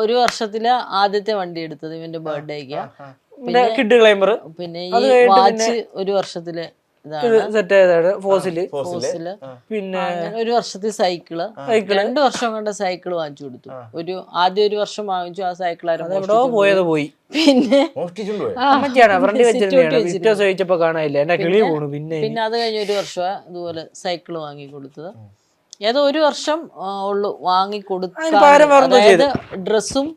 1 വർഷത്തില് ആദ്യത്തെ വണ്ടി എടുത്തത് ഇവന്റെ ബർത്ത്ഡേക്ക്. Kid climber. പിന്നെ ഈ വാച്ച് 1 വർഷത്തില് സെറ്റ് ആയതാണ് ഫോസില്. പിന്നെ 1 വർഷത്തിൽ സൈക്കിള് 2 വർഷം കൊണ്ട് സൈക്കിള് വാങ്ങിച്ചു കൊടുത്തു. ആദ്യം 1 വർഷം വാങ്ങിച്ചു, ആ സൈക്കിൾ പോയത് പോയി. പിന്നെ പിന്നെ അത് കഴിഞ്ഞ 1 വർഷം ഇതുപോലെ സൈക്കിള് വാങ്ങി കൊടുത്തത്. ഏതോ 1 വർഷം ഉള്ളു വാങ്ങി കൊടുത്ത ഡ്രസ്സും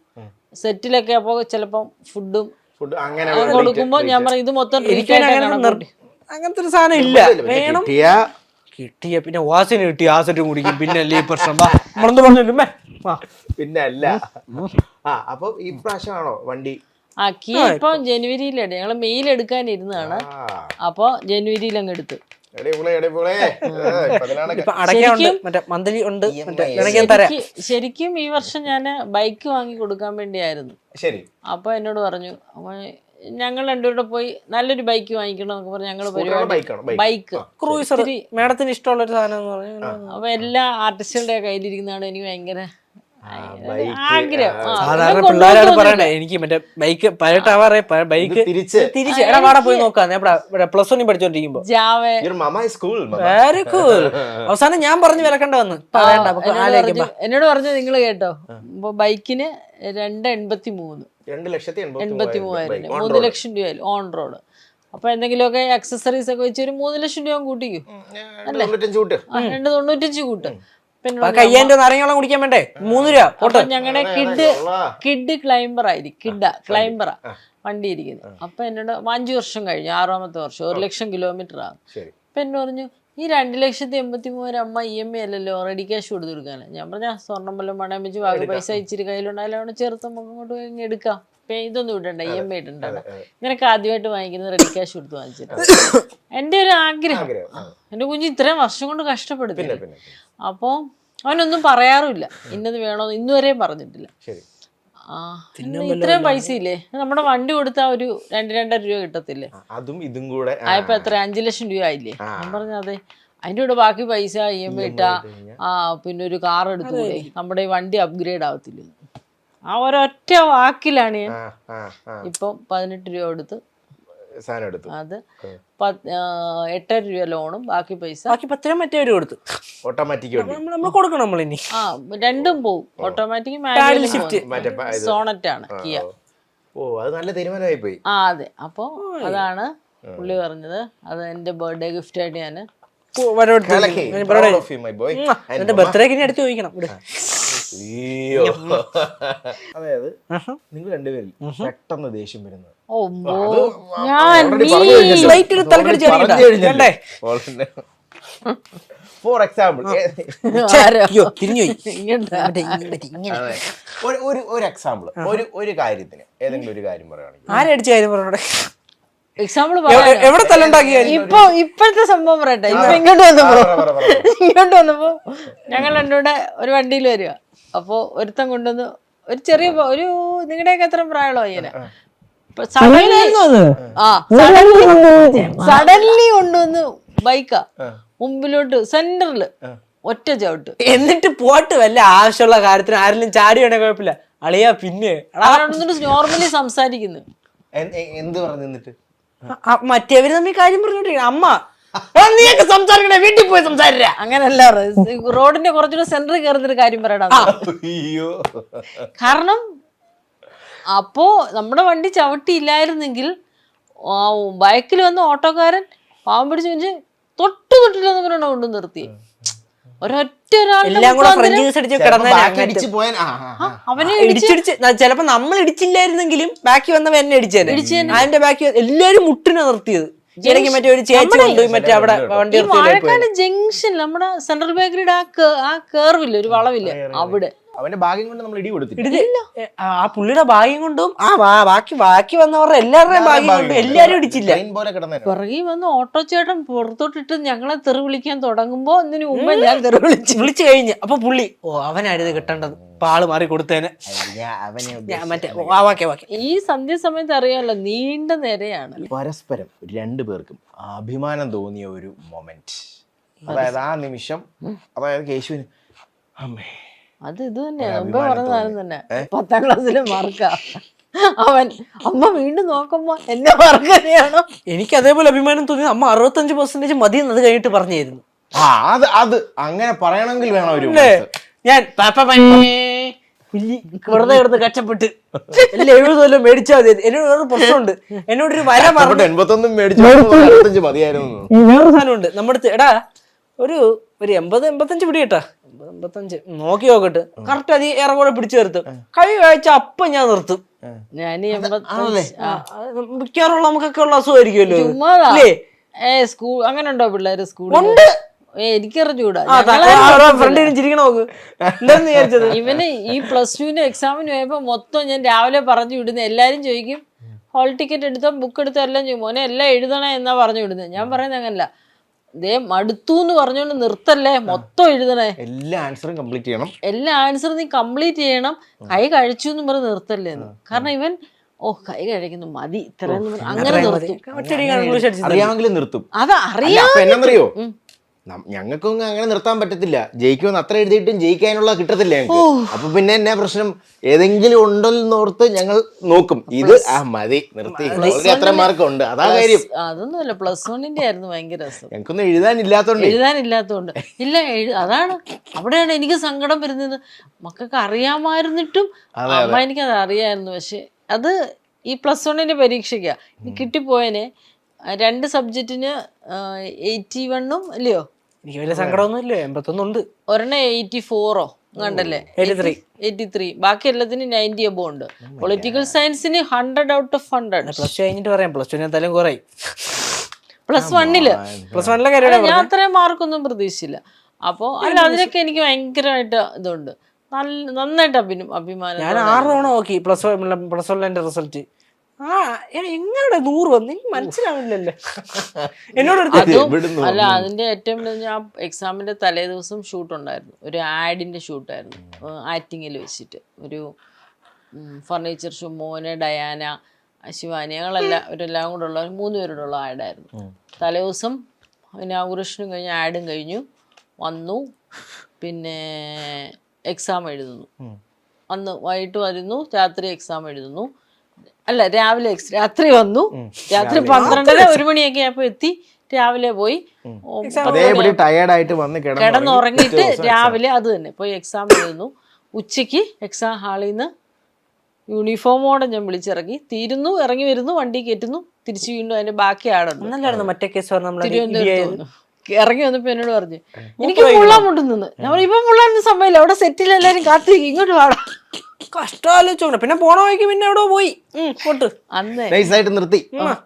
സെറ്റിലൊക്കെ. അപ്പൊ ചിലപ്പോ ഫുഡും കൊടുക്കുമ്പോ ഞാൻ പറയും ഇത് മൊത്തം അങ്ങനത്തെ ഒരു സാധനം ഇല്ല. വേണം കിട്ടിയ പിന്നെ വാസിന് കിട്ടി ആസറ്റും കുടിക്കും. പിന്നെ അല്ലേ ഈ പ്രശ്നം പിന്നെ അല്ല. അപ്പൊ ഈ പ്രാവശ്യമാണോ വണ്ടി? കിയ ഇപ്പൊ ജനുവരിയിലാണ്. ഞങ്ങള് മെയിൽ എടുക്കാനിരുന്നതാണ്. അപ്പൊ ജനുവരിയിൽ അങ്ങ് എടുത്തു. ശരിക്കും ഈ വർഷം ഞാന് ബൈക്ക് വാങ്ങി കൊടുക്കാൻ വേണ്ടിയായിരുന്നു. അപ്പൊ എന്നോട് പറഞ്ഞു ഞങ്ങൾ രണ്ടുപേരുടെ പോയി നല്ലൊരു ബൈക്ക് വാങ്ങിക്കണം എന്നൊക്കെ പറഞ്ഞു. ഞങ്ങള് പരിപാടി ബൈക്ക് ക്രൂയിസർ മാഡത്തിന് ഇഷ്ടമുള്ള ഒരു സാധനം. അപ്പൊ എല്ലാ ആർട്ടിസ്റ്റുകളുടെ കയ്യിലിരിക്കുന്നതാണ് എനിക്ക് ഭയങ്കര സാധാരണ പിള്ളേരോട് പറയണ്ടേ എനിക്ക് മറ്റേ ബൈക്ക് പഴയട്ടാവാറേ ബൈക്ക് തിരിച്ച് എടാ വാടാ പോയി നോക്കാം. പ്ലസ് 1 പഠിച്ചോണ്ടിരിക്കുമ്പോ വെരി കൂൾ. അവസാനം ഞാൻ പറഞ്ഞു വിലക്കണ്ട വന്ന് എന്നോട് പറഞ്ഞു നിങ്ങൾ കേട്ടോ ബൈക്കിന് 2,83,000 3 ലക്ഷം രൂപ ഓൺ റോഡ്. അപ്പൊ എന്തെങ്കിലുമൊക്കെ അക്സസറീസ് ഒക്കെ വെച്ച് ഒരു 3 ലക്ഷം രൂപ കൂട്ടിക്കും അല്ലേ? 295 കൂട്ടും. കുടിക്കാൻ വേണ്ടേ 3 രൂപ. ഞങ്ങളുടെ കിഡ് ക്ലൈംബർ ആയിരിക്കും. ക്ലൈംബറാ വണ്ടി ഇരിക്കുന്നത്. അപ്പൊ എന്നോട് 5 വർഷം കഴിഞ്ഞു, 6ാമത്തെ വർഷം 1 ലക്ഷം കിലോമീറ്റർ ആകും. അപ്പൊ എന്നോട് പറഞ്ഞു ഈ 2,83,000 അമ്മ EMI അല്ലല്ലോ, റെഡി ക്യാഷ് കൊടുത്തു കൊടുക്കാന്. ഞാൻ പറഞ്ഞ സ്വർണ്ണം വല്ലതും പണയം വെച്ച് ബാക്കി പൈസ ഇച്ചിരി കയ്യിലുണ്ടായാലും അവിടെ ചേർത്ത് നമുക്ക് അങ്ങോട്ട് എടുക്കാം. ഇതൊന്നും ഇടണ്ട, EMI ഇടണ്ടാണ്. ഇങ്ങനൊക്കെ ആദ്യമായിട്ട് വാങ്ങിക്കുന്നത് റെഡി ക്യാഷ് കൊടുത്ത് വാങ്ങിച്ചിട്ട് എന്റെ ഒരു ആഗ്രഹം. എന്റെ കുഞ്ഞ് ഇത്രയും വർഷം കൊണ്ട് കഷ്ടപ്പെടുത്തി. അപ്പൊ അവനൊന്നും പറയാറുമില്ല ഇന്നത് വേണോന്ന് ഇന്നുവരെയും പറഞ്ഞിട്ടില്ല. ഇത്രയും പൈസ ഇല്ലേ നമ്മുടെ വണ്ടി കൊടുത്താ ഒരു 2-2.5 രൂപ കിട്ടത്തില്ലേ? അതും ഇതും കൂടെ ആയപ്പോ എത്ര 5 ലക്ഷം രൂപ ആയില്ലേ? ഞാൻ പറഞ്ഞ അതെ, അതിന്റെ കൂടെ ബാക്കി പൈസ EMI ഇട്ടാ പിന്നെ ഒരു കാർ എടുത്തുകൂടെ, നമ്മുടെ ഈ വണ്ടി അപ്ഗ്രേഡ് ആവത്തില്ല. ആ ഒരൊറ്റ വാക്കിലാണ് ഞാൻ ഇപ്പം 18 രൂപ കൊടുത്ത് അത് 8.5 രൂപ ലോണും ബാക്കി പൈസ 10 മറ്റേ കൊടുത്തു. ഓട്ടോമാറ്റിക് കൊടുക്കണം നമ്മളിനി. രണ്ടും പോവും, ഓട്ടോമാറ്റിക് മാനുവൽ സോണറ്റ് ആണ് കിയ. നല്ല തീരുമാനമായി പോയി. അതെ. അപ്പൊ അതാണ് പുള്ളി പറഞ്ഞത്. അത് എന്റെ ബർത്ത്ഡേ ഗിഫ്റ്റ് ആയിട്ട് ഞാൻ ബർത്ത്ഡേക്ക് അടുത്ത് ചോദിക്കണം. അതായത് നിങ്ങൾ രണ്ടുപേരും പെട്ടെന്ന് ദേഷ്യം വരുന്നത് ഫോർ എക്സാമ്പിൾ ഒരു എക്സാമ്പിൾ ഒരു കാര്യത്തിന് ഏതെങ്കിലും ഒരു കാര്യം പറയുകയാണെങ്കിൽ എക്സാമ്പിൾ എവിടെ തല്ലുണ്ടാക്കിയ ഇപ്പോഴത്തെ സംഭവം പറയട്ടെ. ഇപ്പൊ ഇങ്ങോട്ട് വന്നപ്പോ ഞങ്ങൾ രണ്ടുകൂടെ ഒരു വണ്ടിയിൽ വരിക. അപ്പൊ ഒരുത്തൻ കൊണ്ടുവന്ന് ഒരു ചെറിയ നിങ്ങളുടെയൊക്കെ എത്ര പ്രായമുള്ള പയ്യനെ സഡൻലി കൊണ്ടുവന്ന് ബൈക്കാ മുമ്പിലോട്ട് സെന്ററില് ഒറ്റ ചവിട്ട്. എന്നിട്ട് പോട്ട് വല്ല ആവശ്യമുള്ള കാര്യത്തിന് ആരെങ്കിലും ചാടി വേണേ കുഴപ്പമില്ല അളിയാ. പിന്നെ നോർമലി സംസാരിക്കുന്നു. എന്ത് പറഞ്ഞു എന്നിട്ട് മറ്റേവര് തമ്മിൽ കാര്യം പറഞ്ഞോണ്ടിരിക്കണം. അമ്മ നീയൊക്കെ സംസാരിക്കണേ വീട്ടിൽ പോയി സംസാരില്ല. അങ്ങനല്ല, റോഡിന്റെ കുറച്ചുകൂടെ സെന്ററിൽ കയറുന്നൊരു കാര്യം പറയണം. കാരണം അപ്പോ നമ്മുടെ വണ്ടി ചവിട്ടിയില്ലായിരുന്നെങ്കിൽ ബൈക്കിൽ വന്ന ഓട്ടോക്കാരൻ പാവം പിടിച്ച് വെച്ച് തൊട്ടില്ലെന്ന് പറയണ കൊണ്ട് നിർത്തി. ചിലപ്പോ നമ്മൾ ഇടിച്ചില്ലായിരുന്നെങ്കിലും ബാക്കി വന്നവ എന്നെ ഇടിച്ചേനെ. അതിന്റെ ബാക്കി എല്ലാരും മുട്ടിനെ നിർത്തിയത്. മറ്റേ ഒരു ചേച്ചി കൊണ്ടുപോയി മറ്റേ അവിടെ വണ്ടി വാഴക്കാട് ജംഗ്ഷൻ നമ്മുടെ സെൻട്രൽ ബേക്കറിയുടെ ആ കേർവില്ല, ഒരു വളവില്ല, അവിടെ അവന്റെ ഭാഗ്യം കൊണ്ട് നമ്മൾ ഇടി കൊടുത്തില്ല. ആ പുള്ളിയുടെ ഭാഗ്യം കൊണ്ടും ബാക്കി വന്നവരുടെ എല്ലാവരുടെയും ഭാഗ്യം കൊണ്ടും എല്ലാരും ഇടിച്ചില്ല. പിറകെ വന്ന് ഓട്ടോ ചേട്ടൻ പുറത്തോട്ടിട്ട് ഞങ്ങളെ തെറി വിളിക്കാൻ തുടങ്ങുമ്പോ ഇതിനു മുമ്പ് ഞാൻ തെറി വിളിച്ചു കഴിഞ്ഞ്. അപ്പൊ പുള്ളി അവനായിരുന്നു കിട്ടേണ്ടത്, പാള് മാറി കൊടുത്തേനെ. ഈ സന്ധ്യ സമയത്ത് അറിയാമല്ലോ നീണ്ട നിരയാണ്. പരസ്പരം രണ്ടുപേർക്കും അഭിമാനം തോന്നിയ ഒരു മൊമെന്റ്, അതായത് ആ നിമിഷം, അതായത് കേശുവിന് അമ്മേ അത് ഇത് തന്നെയാ മുമ്പ് പറഞ്ഞ സാധനം തന്നെ. 10ാം ക്ലാസ്സിലെ മാർക്കാ അവൻ. അമ്മ വീണ്ടും നോക്കുമ്പോ എന്നെ മാർക്ക് തന്നെയാണോ? എനിക്ക് അതേപോലെ അഭിമാനം തോന്നി. അമ്മ 65% മതി എന്നത് കഴിഞ്ഞിട്ട് പറഞ്ഞായിരുന്നു. അത് അങ്ങനെ പറയണമെങ്കിൽ വേണം ഒരു ഞാൻ വെറുതെ കിടന്ന് കഷ്ടപ്പെട്ട് എല്ലാം 70 മേടിച്ചാൽ മതി. എന്നോട് വേറെ പ്രശ്നമുണ്ട്. എന്നോടൊരു വര പറഞ്ഞു 81 മേടിച്ചു മതിയായിരുന്നു. വേറൊരു സാധനമുണ്ട് നമ്മുടെ എടാ ഒരു 80-85 പിടികെട്ടാ. 85 നോക്കി നോക്കട്ടെ. കറക്റ്റ് അത് ഏറെ കൂടെ പിടിച്ചു നിർത്തും. കഴിച്ച അപ്പം ഞാൻ നിർത്തും. ഞാൻ മിക്കാറുള്ള നമുക്കൊക്കെ ഉള്ള അസുഖമായിരിക്കുമല്ലോ. സ്കൂൾ അങ്ങനെ ഉണ്ടോ പിള്ളേര് സ്കൂളിൽ? ഉണ്ട്. എനിക്കറിഞ്ഞൂടാ. ഫ്രണ്ടിനും ചിരിക്കണ നോക്ക്. എന്താന്ന് വിചാരിച്ചത്? ഇവന് ഈ +2 എക്സാമിന് പോയപ്പോ മൊത്തം ഞാൻ രാവിലെ പറഞ്ഞു വിടുന്നത്. എല്ലാരും ചോദിക്കും ഹോൾ ടിക്കറ്റ് എടുത്തോ ബുക്ക് എടുത്തോ എല്ലാം ചോദിക്കും. മോനെ എല്ലാം എഴുതണേ എന്നാ പറഞ്ഞു വിടുന്നത്. ഞാൻ പറയുന്നത് അങ്ങനല്ല. ദേ മടുത്തു എന്ന് പറഞ്ഞോണ്ട് നിർത്തല്ലേ, മൊത്തം എഴുതണേ. എല്ലാ ആൻസറും കംപ്ലീറ്റ് ചെയ്യണം. എല്ലാ ആൻസറും നീ കംപ്ലീറ്റ് ചെയ്യണം. കൈ കഴിച്ചു എന്ന് പറഞ്ഞ് നിർത്തല്ലേ എന്ന്. കാരണം ഇവൻ കൈ കഴിക്കുന്നു മതി ഇത്രയും അങ്ങനെ നിർത്തും. അറിയാമെങ്കിലും നിർത്തും. അത് അറിയാം. എന്നറിയോ, ഞങ്ങൾക്കൊന്നും അങ്ങനെ നിർത്താൻ പറ്റത്തില്ല. ജയിക്കുമെന്ന് അത്ര എഴുതിയിട്ടും ജയിക്കാനുള്ള കിട്ടത്തില്ല ഞങ്ങൾക്ക്. അപ്പൊ പിന്നെ എന്നാ പ്രശ്നം, ഏതെങ്കിലും ഉണ്ടെന്നോർത്ത് ഞങ്ങൾ നോക്കും. ഇത് മതി നിർത്തി, എത്ര മാർക്ക് ഉണ്ട് അതാ കാര്യം. അതൊന്നുമല്ല, +1 ആയിരുന്നു ഭയങ്കര രസം. ഞങ്ങൾക്കൊന്നും എഴുതാനില്ലാത്തോണ്ട് ഇല്ല അതാണ് അവിടെയാണ് എനിക്ക് സങ്കടം വരുന്നത്. മക്കൾക്ക് അറിയാമായിരുന്നിട്ടും അമ്മ എനിക്കത് അറിയാമായിരുന്നു. പക്ഷെ അത് ഈ +1 പരീക്ഷയ്ക്കാ കിട്ടിപ്പോയനെ. 2 സബ്ജക്റ്റിന് 81 അല്ലയോ? എനിക്ക് വലിയ സങ്കടമൊന്നും ഇല്ല. 81 ഉണ്ട്. ഒരെണ്ണം 84 കണ്ടല്ലേ, 83. ബാക്കി എല്ലാത്തിനും 90 above ഉണ്ട്. Political സയൻസിന് 100 out of 100. +2 കഴിഞ്ഞിട്ട് പറയാം. +2 എന്തായാലും കുറയും. +1 ഞാൻ അത്രയും മാർക്കൊന്നും പ്രതീക്ഷിച്ചില്ല. അപ്പൊ അല്ല അതിനൊക്കെ എനിക്ക് ഭയങ്കരമായിട്ട് ഇതുണ്ട്. നന്നായിട്ട് അഭിമാനം. ഞാൻ 6 തവണ നോക്കി +1 റിസൾട്ട്. എങ്ങനെ 100 വന്നു എനിക്ക് മനസ്സിലാവില്ലല്ലോ. എന്നോട് അല്ല അതിന്റെ ഏറ്റവും ഞാൻ എക്സാമിന്റെ തലേ ദിവസം ഷൂട്ട് ഉണ്ടായിരുന്നു. ഒരു ആഡിന്റെ ഷൂട്ടായിരുന്നു ആറ്റിങ്ങിൽ വെച്ചിട്ട്. ഒരു ഫർണിച്ചർ ഷോ. മോനെ, ഡയാന, ശിവാനി, ഞങ്ങളെല്ലാം ഇവരെല്ലാം കൂടെ ഉള്ള 3 പേരോടുള്ള ആഡായിരുന്നു. തലേ ദിവസം ഇനാഗുറേഷനും കഴിഞ്ഞ് ആഡും കഴിഞ്ഞു വന്നു. പിന്നെ എക്സാം എഴുതുന്നു. അന്ന് വൈകിട്ട് വരുന്നു, രാത്രി എക്സാം എഴുതുന്നു. അല്ല രാവിലെ രാത്രി വന്നു. രാത്രി 12:30 1 മണിയൊക്കെ ആയപ്പോ എത്തി. രാവിലെ പോയി കിടന്നുറങ്ങിയിട്ട് രാവിലെ അത് തന്നെ പോയി എക്സാം എഴുതുന്നു. ഉച്ചയ്ക്ക് എക്സാം ഹാളിൽ നിന്ന് യൂണിഫോമോടെ ഞാൻ വിളിച്ചിറങ്ങി. തീരുന്നു, ഇറങ്ങി വരുന്നു, വണ്ടി കയറ്റുന്നു, തിരിച്ചു വീണ്ടും അതിന്റെ ബാക്കി ആടുന്നു. മറ്റേ കേസ് തിരുവനന്തപുരത്ത് ഇറങ്ങി വന്നപ്പോ എന്നോട് പറഞ്ഞു എനിക്ക് മുള്ളാൻ മുട്ടുന്നു. നമ്മൾ ഇപ്പൊ മുള്ളാനൊന്നും സമയമില്ല, അവിടെ സെറ്റിൽ എല്ലാരും കാത്തിരിക്കും, ഇങ്ങോട്ട് പാടാം. കഷ്ടാലോചിച്ചോണ്ട് പിന്നെ പോണ വഴിക്ക് പിന്നെ അവിടെ പോയി അന്ന് നിർത്തി.